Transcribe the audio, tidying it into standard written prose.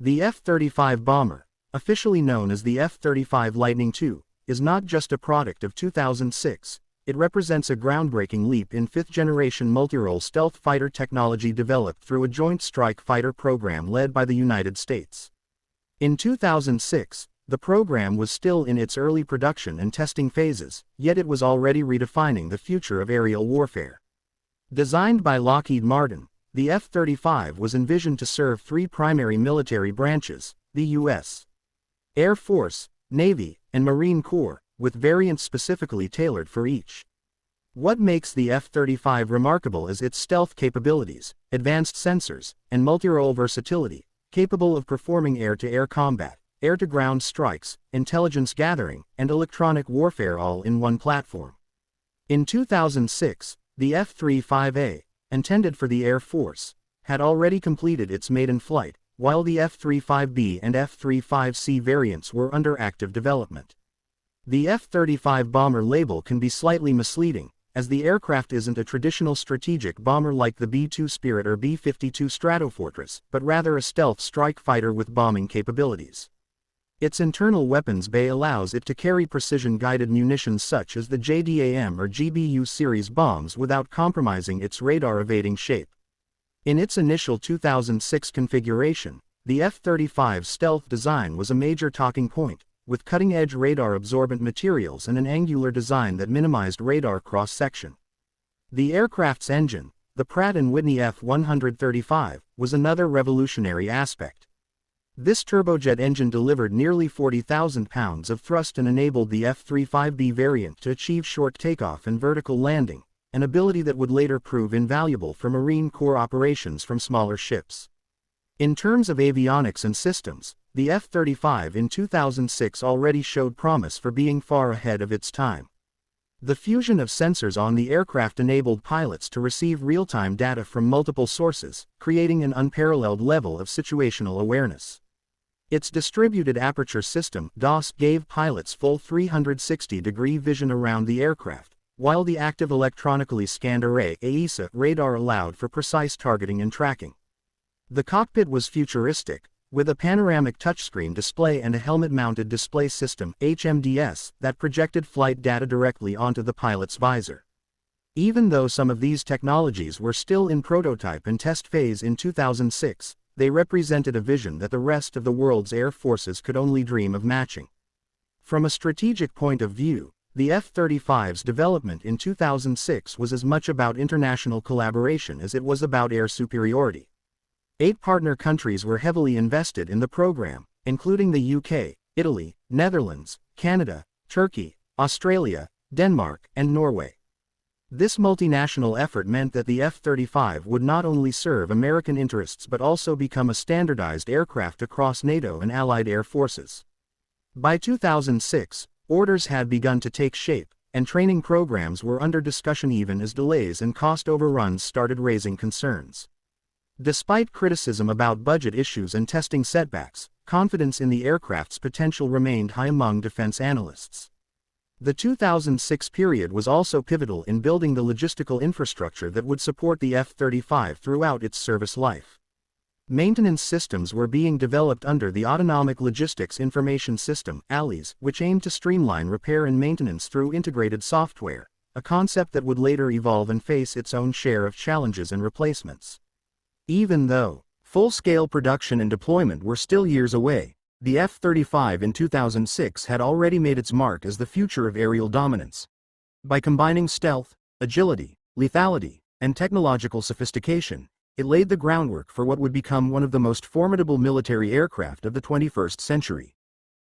The F-35 bomber, officially known as the F-35 Lightning II, is not just a product of 2006, it represents a groundbreaking leap in fifth-generation multirole stealth fighter technology developed through a joint strike fighter program led by the United States. In 2006, the program was still in its early production and testing phases, yet it was already redefining the future of aerial warfare. Designed by Lockheed Martin, the F-35 was envisioned to serve three primary military branches: the U.S. Air Force, Navy, and Marine Corps, with variants specifically tailored for each. What makes the F-35 remarkable is its stealth capabilities, advanced sensors, and multirole versatility, capable of performing air-to-air combat, air-to-ground strikes, intelligence gathering, and electronic warfare all in one platform. In 2006, the F-35A, intended for the Air Force, had already completed its maiden flight, while the F-35B and F-35C variants were under active development. The F-35 bomber label can be slightly misleading, as the aircraft isn't a traditional strategic bomber like the B-2 Spirit or B-52 Stratofortress, but rather a stealth strike fighter with bombing capabilities. Its internal weapons bay allows it to carry precision-guided munitions such as the JDAM or GBU series bombs without compromising its radar-evading shape. In its initial 2006 configuration, the F-35's stealth design was a major talking point, with cutting-edge radar-absorbent materials and an angular design that minimized radar cross-section. The aircraft's engine, the Pratt & Whitney F-135, was another revolutionary aspect. This turbojet engine delivered nearly 40,000 pounds of thrust and enabled the F-35B variant to achieve short takeoff and vertical landing, an ability that would later prove invaluable for Marine Corps operations from smaller ships. In terms of avionics and systems, the F-35 in 2006 already showed promise for being far ahead of its time. The fusion of sensors on the aircraft enabled pilots to receive real-time data from multiple sources, creating an unparalleled level of situational awareness. Its distributed aperture system (DAS) gave pilots full 360-degree vision around the aircraft, while the active electronically scanned array (AESA) radar allowed for precise targeting and tracking. The cockpit was futuristic, with a panoramic touchscreen display and a helmet-mounted display system (HMDS) that projected flight data directly onto the pilot's visor. Even though some of these technologies were still in prototype and test phase in 2006, they represented a vision that the rest of the world's air forces could only dream of matching. From a strategic point of view, the F-35's development in 2006 was as much about international collaboration as it was about air superiority. 8 partner countries were heavily invested in the program, including the UK, Italy, Netherlands, Canada, Turkey, Australia, Denmark, and Norway. This multinational effort meant that the F-35 would not only serve American interests but also become a standardized aircraft across NATO and allied air forces. By 2006, orders had begun to take shape, and training programs were under discussion even as delays and cost overruns started raising concerns. Despite criticism about budget issues and testing setbacks, confidence in the aircraft's potential remained high among defense analysts. The 2006 period was also pivotal in building the logistical infrastructure that would support the F-35 throughout its service life. Maintenance systems were being developed under the Autonomic Logistics Information System (ALIS), which aimed to streamline repair and maintenance through integrated software, a concept that would later evolve and face its own share of challenges and replacements. Even though full-scale production and deployment were still years away, the F-35 in 2006 had already made its mark as the future of aerial dominance. By combining stealth, agility, lethality, and technological sophistication, it laid the groundwork for what would become one of the most formidable military aircraft of the 21st century.